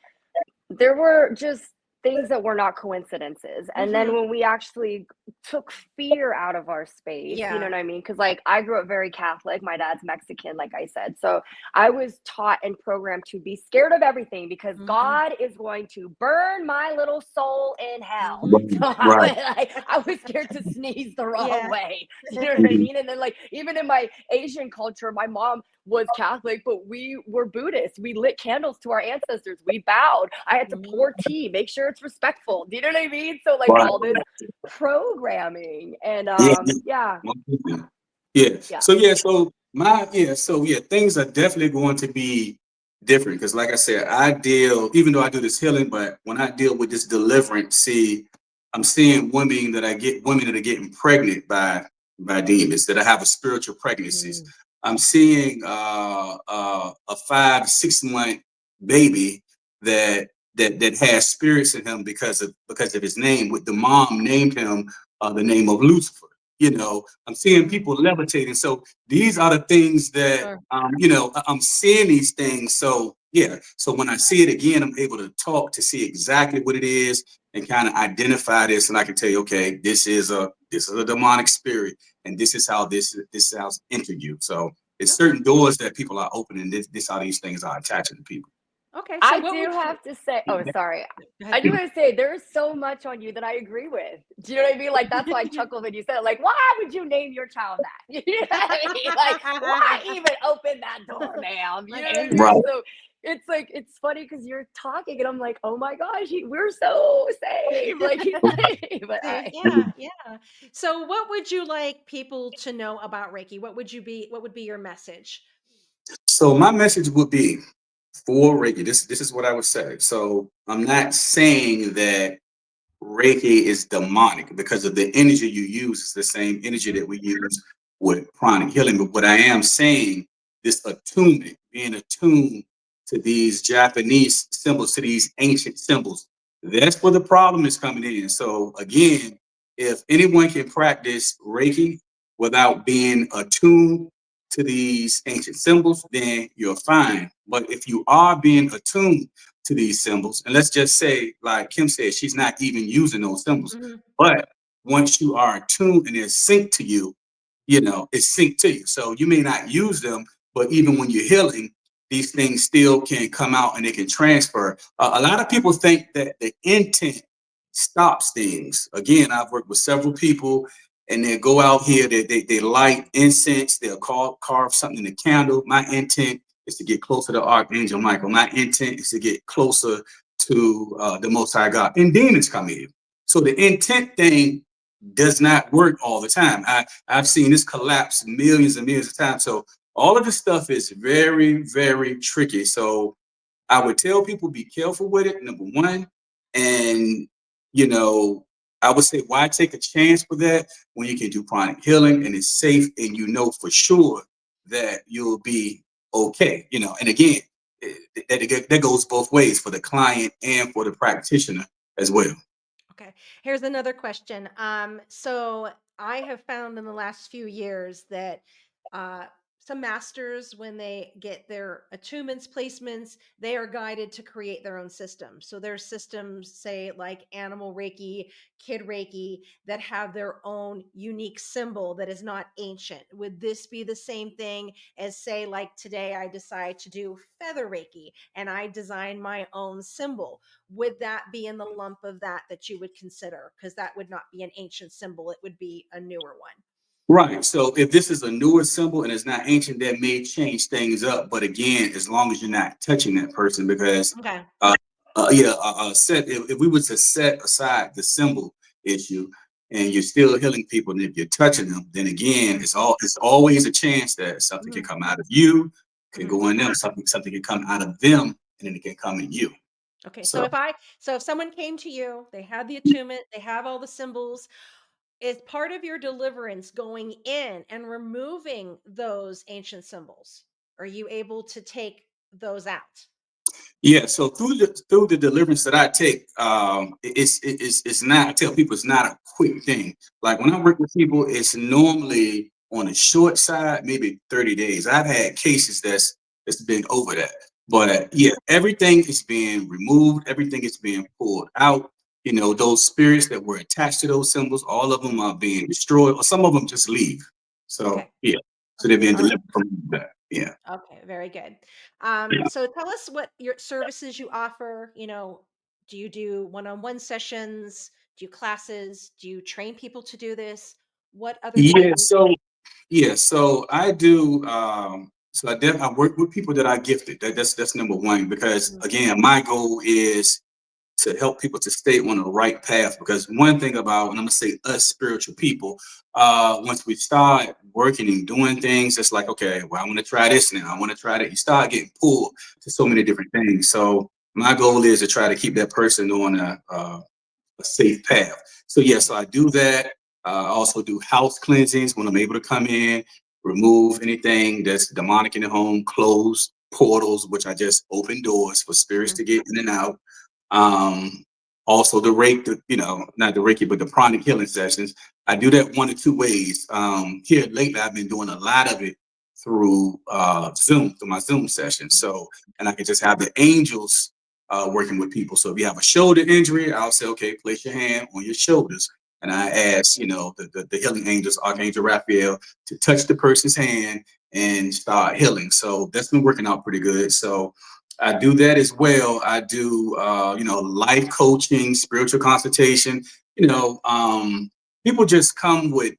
there were just things that were not coincidences. And then Hmm. when we actually took fear out of our space, you know Yeah. what I mean? Because, like, I grew up very Catholic. My dad's Mexican, like I said. So I was taught and programmed to be scared of everything because Hmm. God is going to burn my little soul in hell. Hmm. So Right. I was scared to sneeze the wrong Yeah. way. You know what I mean? And then, like, even in my Asian culture, my mom was Catholic, but we were Buddhist. We lit candles to our ancestors. We bowed. I had to Mhm. pour tea, make sure it's respectful. Do you know what I mean? So like Right. all this programming and Yeah. yeah, Yeah. Yeah. yeah. So things are definitely going to be different because, like I said, even though I do this healing, but when I deal with this deliverance, see, I'm seeing women that are getting pregnant by demons that have a spiritual pregnancies. Mm. I'm seeing a 5 6 month baby that that has spirits in him because of his name. With the mom named him the name of Lucifer. I'm seeing Mhm. people levitating. So these are the things that Sure. I'm seeing these things. So yeah. So when I see it again, I'm able to talk to see exactly what it is and kind of identify this, and I can tell you, okay, this is a demonic spirit, and this is how it's entered you. So it's Okay. certain doors that people are opening. This how these things are attaching to people. Okay. So I what do would you have to say, oh, sorry. go I ahead. do want to say there is so much on you that I agree with. Do you know what I mean? Like that's why I chuckled when you said, like, why would you name your child that? You know what I mean? Like, why even open that door, ma'am? You My know what I goodness. mean? Right. So it's like it's funny because you're talking and I'm like, oh my gosh, we're so saved. Like he's like, but See, I yeah, yeah. So what would you like people to know about Reiki? What would be your message? So my message would be for Reiki. This is what I would say. So I'm not saying that Reiki is demonic because of the energy you use. It's the same energy Mhm. that we use with pranic healing. But what I am saying, this attunement, being attuned to these Japanese symbols, to these ancient symbols, that's where the problem is coming in. So again, if anyone can practice Reiki without being attuned to these ancient symbols, then you're fine. But if you are being attuned to these symbols, and let's just say, like Kim said, she's not even using those symbols, Mhm. but once you are attuned and they're synced to you, it's synced to you. So you may not use them, but even when you're healing, these things still can come out and they can transfer. A lot of people think that the intent stops things. Again, I've worked with several people and they go out here, they light incense, they'll carve something in the candle. My intent is to get closer to Archangel Michael. My intent is to get closer to the Most High God. And demons come in. So the intent thing does not work all the time. I've seen this collapse millions and millions of times. So all of this stuff is very, very tricky. So I would tell people be careful with it, number one. And, you know, I would say, why take a chance with that when you can do pranic healing and it's safe and you know for sure that you'll be okay. And again, that goes both ways for the client and for the practitioner as well. Okay. Here's another question. So I have found in the last few years that uh, some masters, when they get their attunements, placements, they are guided to create their own system. So there's systems, say like animal Reiki, kid Reiki, that have their own unique symbol that is not ancient. Would this be the same thing as, say, like today I decide to do feather Reiki and I design my own symbol? Would that be in the lump of that you would consider? Because that would not be an ancient symbol, it would be a newer one. Right. So if this is a newer symbol and it's not ancient, that may change things up. But again, as long as you're not touching that person, because Okay. set if we were to set aside the symbol issue and you're still healing people, and if you're touching them, then again, it's always a chance that something can Hmm. come out of you, can Hmm. go in them, something can come out of them, and then it can come in you. Okay. So So if someone came to you, they had the attunement, they have all the symbols, is part of your deliverance going in and removing those ancient symbols? Are you able to take those out? yeah, so through the deliverance that I take, it's not. I tell people it's not a quick thing. Like when I work with people, it's normally on the short side, maybe 30 days. I've had cases that's been over that, but yeah, everything is being removed, everything is being pulled out. Those spirits that were attached to those symbols, all of them are being destroyed, or some of them just leave. So Okay. yeah, so they're Okay. being All right. delivered from that. Yeah. Okay, very good. So tell us what your services you offer. Do you do one-on-one sessions? Do you classes? Do you train people to do this? What other Yeah, things? so I do. I work with people that are gifted. That's number one because Mhm. again, my goal is to help people to stay on the right path. Because one thing about, and I'm gonna say us spiritual people, once we start working and doing things, it's like, okay, well, I want to try this now. I want to try that. You start getting pulled to so many different things. So my goal is to try to keep that person on a safe path. So yeah, so I do that. I also do house cleansings when I'm able to come in, remove anything that's demonic in the home, close portals, which I just open doors for spirits Mhm. to get in and out. Um, Also the Reiki, not the Reiki, but the pranic healing sessions. I do that one or two ways. Here lately, I've been doing a lot of it through Zoom, through my Zoom sessions. So, and I can just have the angels working with people. So if you have a shoulder injury, I'll say, okay, place your hand on your shoulders. And I ask, the healing angels, Archangel Raphael, to touch the person's hand and start healing. So that's been working out pretty good. So I do that as well. I do, life coaching, spiritual consultation. People just come with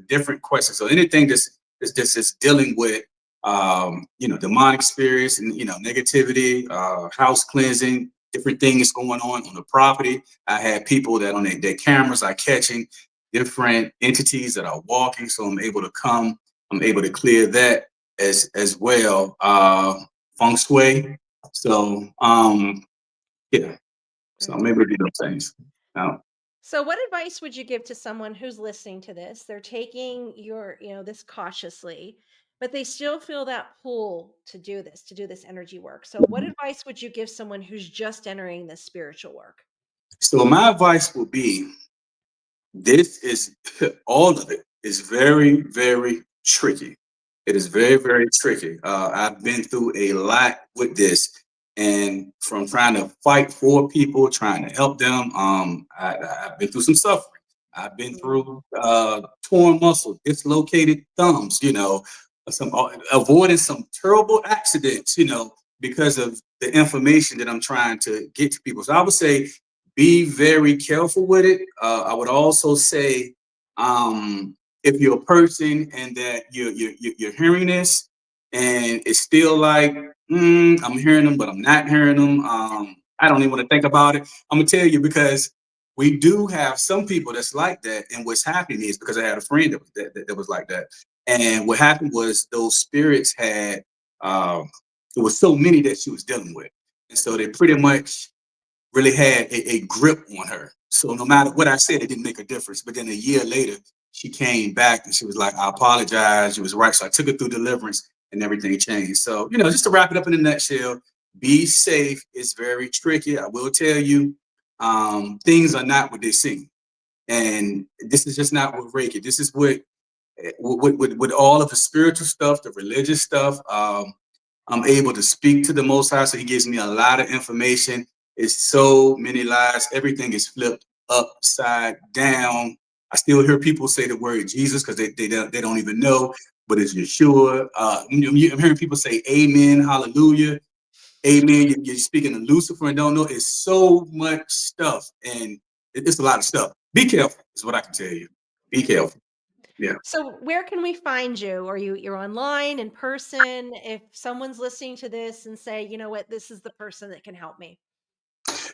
different questions. So anything that's dealing with demonic spirits and negativity, house cleansing, different things going on the property. I had people that on their cameras are catching different entities that are walking, so I'm able to come. I'm able to clear that as well. Feng shui. So yeah, so Very I'm good. able to do those things. Now, So what advice would you give to someone who's listening to this? They're taking this cautiously, but they still feel that pull to do this energy work. So what advice would you give someone who's just entering this spiritual work? so my advice would be this is all of it is very, very tricky. It is very, very tricky. I've been through a lot with this, and from trying to fight for people, trying to help them, I've been through some suffering. I've been Mm. through torn muscle, dislocated thumbs, some avoiding some terrible accidents, because of the information that I'm trying to get to people. So I would say be very careful with it. I would also say, if you're a person and that you're hearing this and it's still like, I'm hearing them, but I'm not hearing them. I don't even want to think about it. I'm gonna tell you because we do have some people that's like that. And what's happening is because I had a friend that was like that. And what happened was those spirits had, there was so many that she was dealing with. And so they pretty much really had a grip on her. So no matter what I said, it didn't make a difference. But then a year later, she came back and she was like, I apologize. You was right. So I took her through deliverance and everything changed. So, just to wrap it up in a nutshell, be safe. It's very tricky. I will tell you, things are not what they seem. And this is just not what Reiki. This is what with all of the spiritual stuff, the religious stuff. I'm able to speak to the Most High, so He gives me a lot of information. It's so many lies. Everything is flipped upside down. I still hear people say the word Jesus because they don't even know, but it's Yeshua. I'm hearing people say Amen, Hallelujah, Amen. You're speaking to Lucifer and don't know. It's so much stuff, and it's a lot of stuff. Be careful, is what I can tell you. Be careful. Yeah. So where can we find you? Are you're online, in person? If someone's listening to this and say, you know what, this is the person that can help me.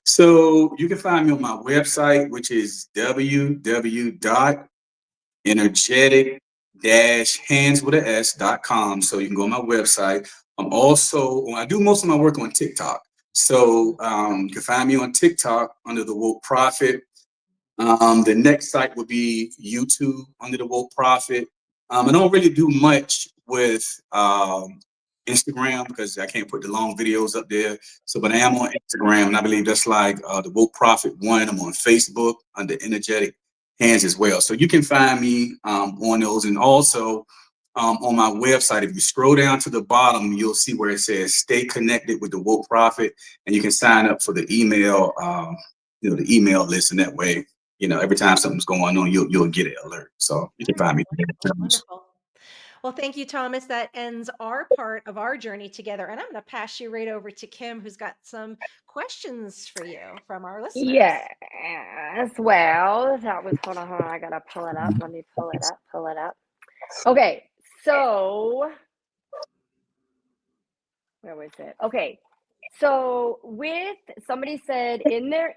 So you can find me on my website, which is www.energetic-hands with a s.com. So you can go on my website. I do most of my work on TikTok. So you can find me on TikTok under the Woke Prophet. The next site would be YouTube under the Woke Prophet. I don't really do much with Instagram because I can't put the long videos up there. So, but I am on Instagram, and I believe that's like the Woke Prophet One. I'm on Facebook under Energetic Hands as well. So you can find me on those, and also on my website. If you scroll down to the bottom, you'll see where it says "Stay connected with the Woke Prophet," and you can sign up for the email, the email list, and that way every time something's going on, you'll get an alert. So you can find me there. Wonderful, wonderful. Well, thank you, Thomas. That ends our part of our journey together. And I'm going to pass you right over to Kim, who's got some questions for you from our listeners. Yes. Well, that was, hold on. I gotta pull it up. Let me pull it up. Okay. So, where was it? Okay. So, with somebody said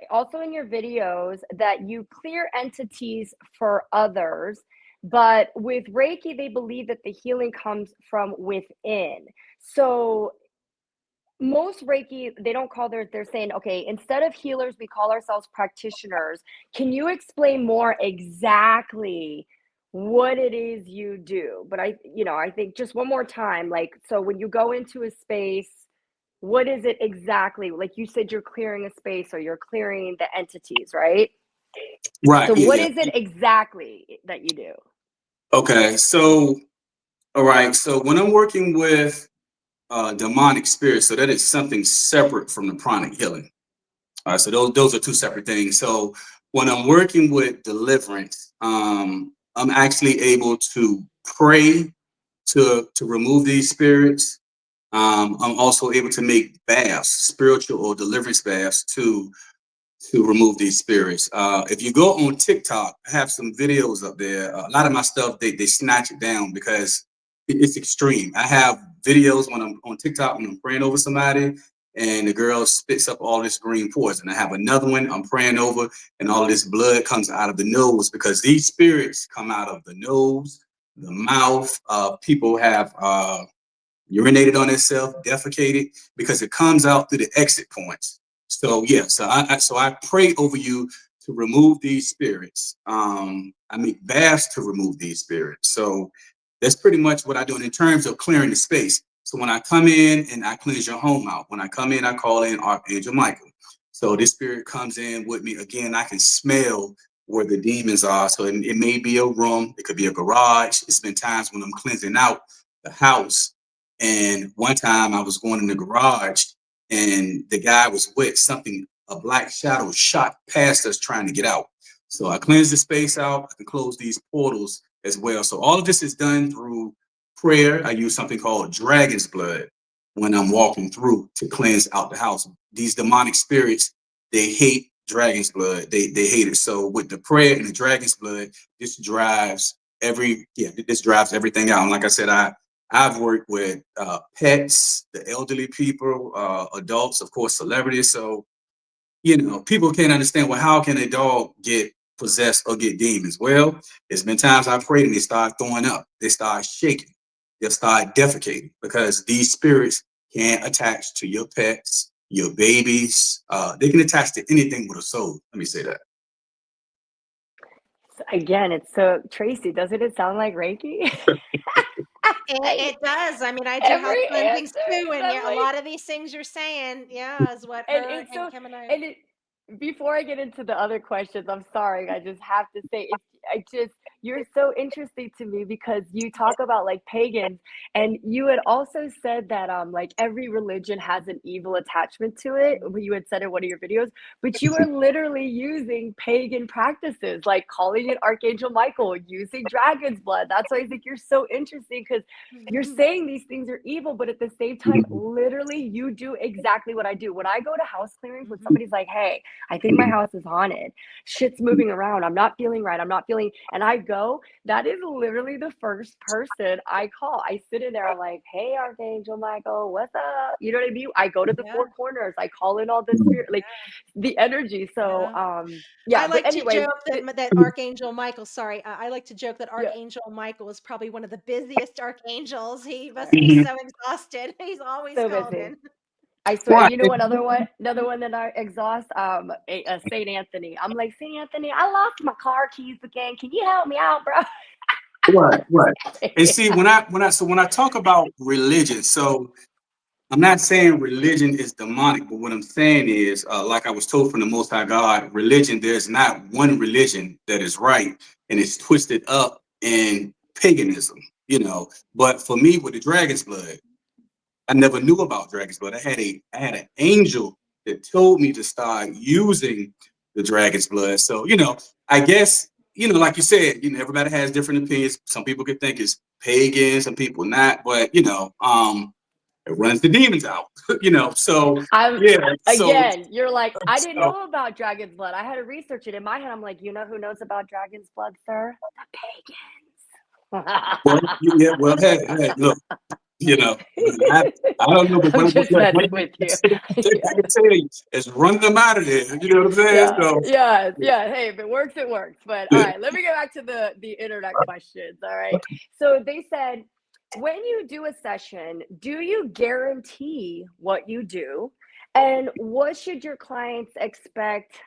also in your videos that you clear entities for others, but with Reiki, they believe that the healing comes from within. So, most Reiki, they don't call they're saying, okay, instead of healers, we call ourselves practitioners. Can you explain more exactly what it is you do? But I think just one more time, like, so when you go into a space, what is it exactly? Like you said, you're clearing a space or you're clearing the entities, right? Right. So what Yeah. is it exactly that you do? Okay. So, all right. So when I'm working with demonic spirits, so that is something separate from the pranic healing. All right. So those are two separate things. So when I'm working with deliverance, I'm actually able to pray to remove these spirits. I'm also able to make baths, spiritual or deliverance baths, to remove these spirits. If you go on TikTok, I have some videos up there. A lot of my stuff, they snatch it down because it's extreme. I have videos when I'm on TikTok when I'm praying over somebody and the girl spits up all this green poison. I have another one I'm praying over and all this blood comes out of the nose because these spirits come out of the nose, the mouth. People have urinated on itself, defecated, because it comes out through the exit points. So yeah, so I pray over you to remove these spirits. I make baths to remove these spirits. So that's pretty much what I do in terms of clearing the space. So when I come in and I cleanse your home out, when I come in, I call in Archangel Michael. So this spirit comes in with me. Again, I can smell where the demons are. So it may be a room, it could be a garage. It's been times when I'm cleansing out the house. And one time I was going in the garage and the guy was with something, a black shadow shot past us trying to get out. So I cleanse the space out. I can close these portals as well. So all of this is done through prayer. I use something called dragon's blood when I'm walking through to cleanse out the house. These demonic spirits, they hate dragon's blood. They hate it. So with the prayer and the dragon's blood, this drives this drives everything out. And like I said, I've worked with pets, the elderly people, adults, of course, celebrities. So, people can't understand, well, how can a dog get possessed or get demons? Well, there's been times I prayed and they start throwing up. They start shaking. They'll start defecating because these spirits can't attach to your pets, your babies. They can attach to anything with a soul. Let me say that. Again, it's so Tracy, doesn't it sound like Reiki? It does. I mean, I do house Every cleansings answer, too, and I'm yeah, a like, lot of these things you're saying, yeah, is what and her it's and so, Kim and I. and it before I get into the other questions, I'm sorry, I just have to say it's I just you're so interesting to me because you talk about like pagans, and you had also said that like every religion has an evil attachment to it. You had said in one of your videos, but you are literally using pagan practices like calling it Archangel Michael, using dragon's blood. That's why I think you're so interesting because you're Mhm, saying these things are evil, but at the same time, Mhm. literally, you do exactly what I do. When I go to house clearings, when mhm. somebody's like, hey, I think my house is haunted, shit's moving around, I'm not feeling right, I'm not feeling, and I go, that is literally the first person I call. I sit in there, I'm like, hey, Archangel Michael, what's up? You know what I mean? I go to the Yeah, four corners, I call in all the spirit, like the energy. So, yeah. I yeah, but like to anyways, joke that Archangel Michael, sorry, I like to joke that yeah, Archangel Michael is probably one of the busiest archangels. He must be Mhm. so exhausted. He's always so called busy. in. I swear, Right. you know what another one that I exhaust, Saint Anthony. I'm like, Saint Anthony, I lost my car keys again. Can you help me out, bro? Right. Right. And see, when I talk about religion, so I'm not saying religion is demonic, but what I'm saying is, like I was told from the Most High God, religion, there's not one religion that is right, and it's twisted up in paganism, But for me, with the dragon's blood, I never knew about dragon's blood. I had an angel that told me to start using the dragon's blood. So, I guess, like you said, everybody has different opinions. Some people could think it's pagan, some people not, but it runs the demons out, So I'm yeah, again, you're like, I didn't so know about dragon's blood. I had to research it in my head. I'm like, you know who knows about dragon's blood, sir? The well, pagans. yeah, well, hey, look, you know, I, I don't know, but I'm what, just messing I with you. can tell you is run them out of there. You know what I'm saying? Yeah, So yes, yeah. Hey, if it works, it works. But all yeah. right, let me get back to the internet questions. All right. So they said, when you do a session, do you guarantee what you do? And what should your clients expect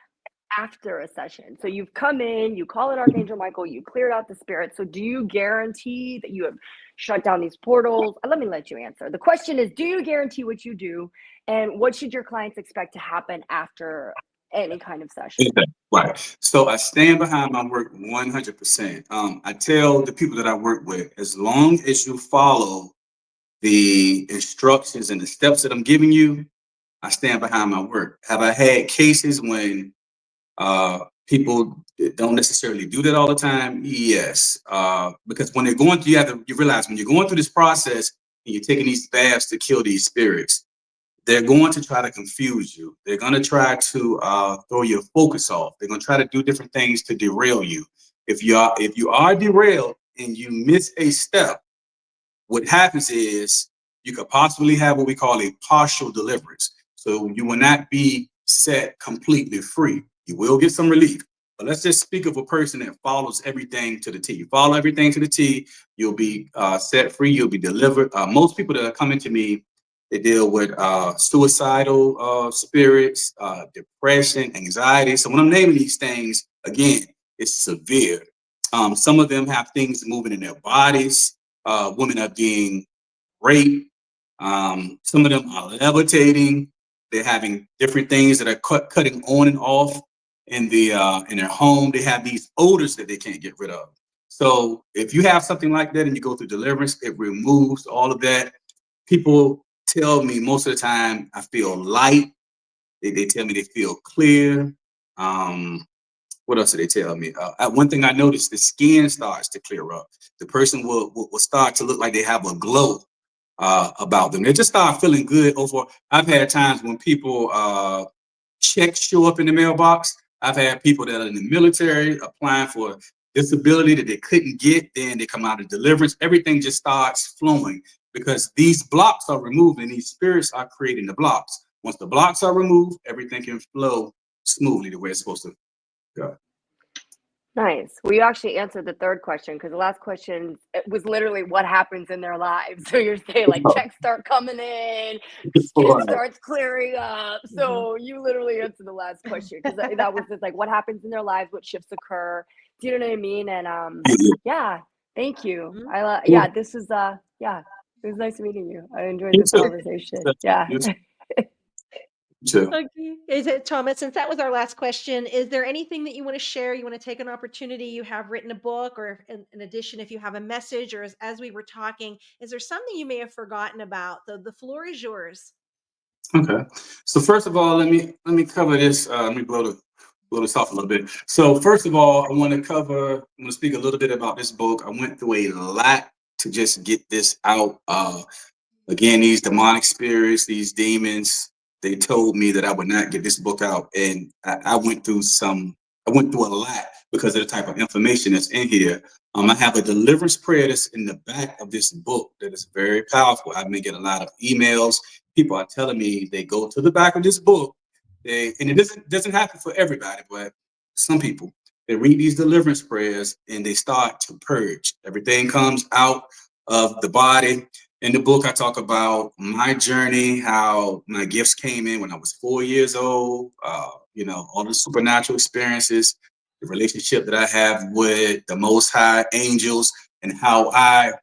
after a session? So you've come in, you call in Archangel Michael, you cleared out the spirit. So do you guarantee that you have shut down these portals? Let me let you answer. The question is, do you guarantee what you do? And what should your clients expect to happen after any kind of session? Okay, right. So I stand behind my work 100%. I tell the people that I work with, as long as you follow the instructions and the steps that I'm giving you, I stand behind my work. Have I had cases when people don't necessarily do that all the time? Yes. Because when they're going through, you realize when you're going through this process and you're taking these baths to kill these spirits, they're going to try to confuse you. They're going to try to throw your focus off. They're going to try to do different things to derail you. If you are derailed and you miss a step, what happens is you could possibly have what we call a partial deliverance. So you will not be set completely free. You will get some relief. But let's just speak of a person that follows everything to the T. You follow everything to the T, you'll be set free, you'll be delivered. Most people that are coming to me, they deal with suicidal spirits, depression, anxiety. So when I'm naming these things, again, it's severe. Some of them have things moving in their bodies. Women are being raped. Some of them are levitating. They're having different things that are cutting on and off in their home. They have these odors that they can't get rid of. So if you have something like that and you go through deliverance, it removes all of that. People tell me most of the time I feel light. They tell me they feel clear. Um, what else do they tell me? One thing I noticed, the skin starts to clear up. The person will start to look like they have a glow about them. They just start feeling good over. I've had times when people checks show up in the mailbox. I've had people that are in the military applying for disability that they couldn't get. Then they come out of deliverance. Everything just starts flowing because these blocks are removed and these spirits are creating the blocks. Once the blocks are removed, everything can flow smoothly the way it's supposed to go. Nice. Well, you actually answered the third question because the last question it was literally what happens in their lives. So you're saying like checks start coming in, skin Right. starts clearing up. Mhm. So you literally answered the last question because that was just like what happens in their lives, what shifts occur. Do you know what I mean? And Yeah. yeah, thank you. Mhm. Yeah, this was yeah, it was nice meeting you. I enjoyed You this too. conversation. Yeah. You too. Okay. Is it Thomas? Since that was our last question, is there anything that you want to share? You want to take an opportunity? You have written a book, or in addition, if you have a message, or as we were talking, is there something you may have forgotten about? The floor is yours. Okay. So first of all, let me cover this. Let me blow this off a little bit. So first of all, I'm going to speak a little bit about this book. I went through a lot to just get this out. Again, these demonic spirits, these demons, they told me that I would not get this book out. And I went through a lot because of the type of information that's in here. I have a deliverance prayer that's in the back of this book that is very powerful. I've been getting a lot of emails. People are telling me they go to the back of this book. And it doesn't happen for everybody, but some people, they read these deliverance prayers and they start to purge. Everything comes out of the body. In the book, I talk about my journey, how my gifts came in when I was 4 years old, all the supernatural experiences, the relationship that I have with the Most High angels, and how I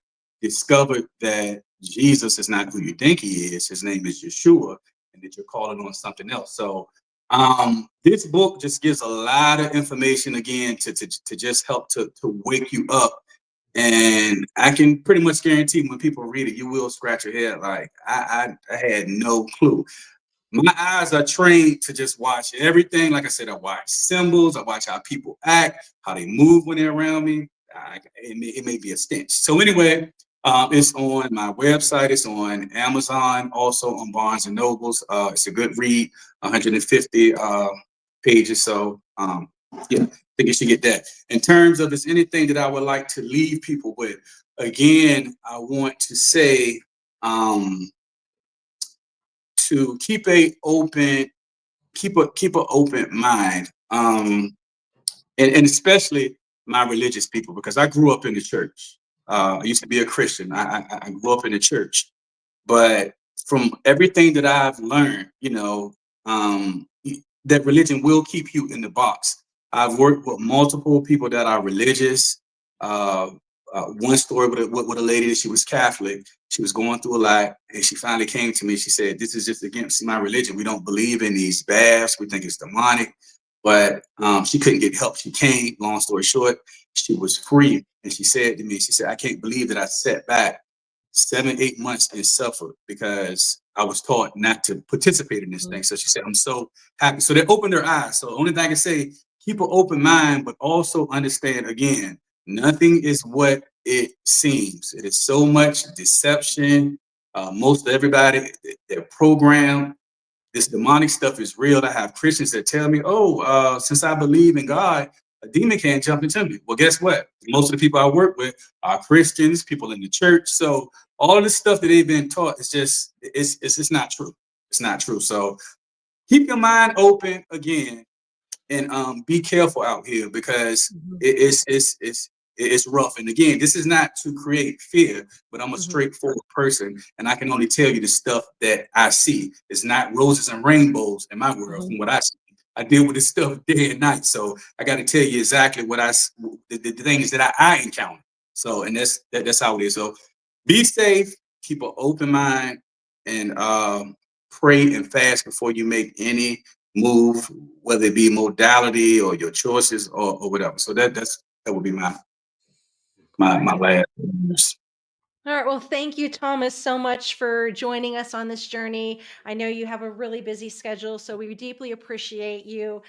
discovered that Jesus is not who you think he is. His name is Yeshua, and that you're calling on something else. So this book just gives a lot of information again to just help to wake you up, and I can pretty much guarantee when people read it, you will scratch your head like, I had no clue. My eyes are trained to just watch everything. Like I said, I watch symbols, I watch how people act, how they move when they're around me. It may be a stench. So anyway, it's on my website. It's on Amazon, also on Barnes and Nobles. It's a good read, 150 pages. So yeah, I think you should get that. In terms of, is anything that I would like to leave people with? Again, I want to say, to keep an open mind, and especially my religious people, because I grew up in the church. I used to be a Christian. I grew up in the church, but from everything that I've learned, that religion will keep you in the box. I've worked with multiple people that are religious. Uh, one story with a lady, she was Catholic. She was going through a lot, and she finally came to me. She said, "This is just against my religion. We don't believe in these baths. We think it's demonic." But she couldn't get help. She came. Long story short, she was free, and she said to me, she said, "I can't believe that I sat back 7, 8 months and suffered because I was taught not to participate in this Mhm. thing." So she said, "I'm so happy." So they opened their eyes. So the only thing I can say, keep an open mind, but also understand again, nothing is what it seems. It is so much deception. Most of everybody, they're programmed. This demonic stuff is real. I have Christians that tell me, "Oh, since I believe in God, a demon can't jump into me." Well, guess what? Most of the people I work with are Christians, people in the church. So all of this stuff that they've been taught is it's just not true. It's not true. So keep your mind open again, and be careful out here because Mhm. it's rough. And again, this is not to create fear, but I'm a Mhm. straightforward person, and I can only tell you the stuff that I see. It's not roses and rainbows in my world. Mhm. From what I see, I deal with this stuff day and night, so I got to tell you exactly what the things that I encounter. So, and that's how it is. So, be safe, keep an open mind, and pray and fast before you make any move, whether it be modality or your choices or whatever. So that would be mine. All my right. last years. All right. Well, thank you, Thomas, so much for joining us on this journey. I know you have a really busy schedule, so we deeply appreciate you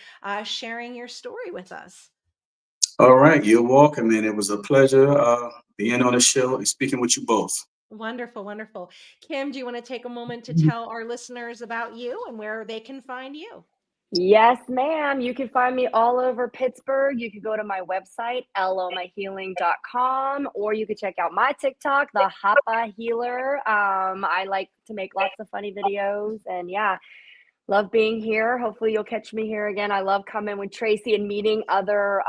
sharing your story with us. All right, you're welcome, and it was a pleasure being on the show and speaking with you both. Wonderful, wonderful. Kim, do you want to take a moment to tell our listeners about you and where they can find you? Yes, ma'am. You can find me all over Pittsburgh. You can go to my website, lomahealing.com, or you can check out my TikTok, the Hapa Healer. I like to make lots of funny videos, and yeah, love being here. Hopefully, you'll catch me here again. I love coming with Tracy and meeting other,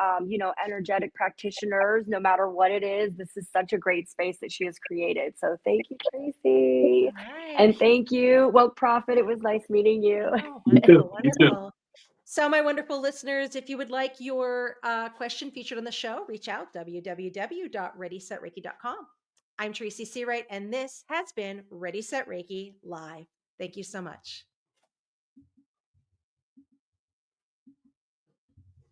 energetic practitioners, no matter what it is. This is such a great space that she has created. So, thank you, Tracy. All right. And thank you, Woke Prophet. It was nice meeting you. Oh, You too. wonderful, You too. wonderful. So, my wonderful listeners, if you would like your question featured on the show, reach out www.readysetreiki.com. I'm Tracy Seawright, and this has been Ready Set Reiki Live. Thank you so much.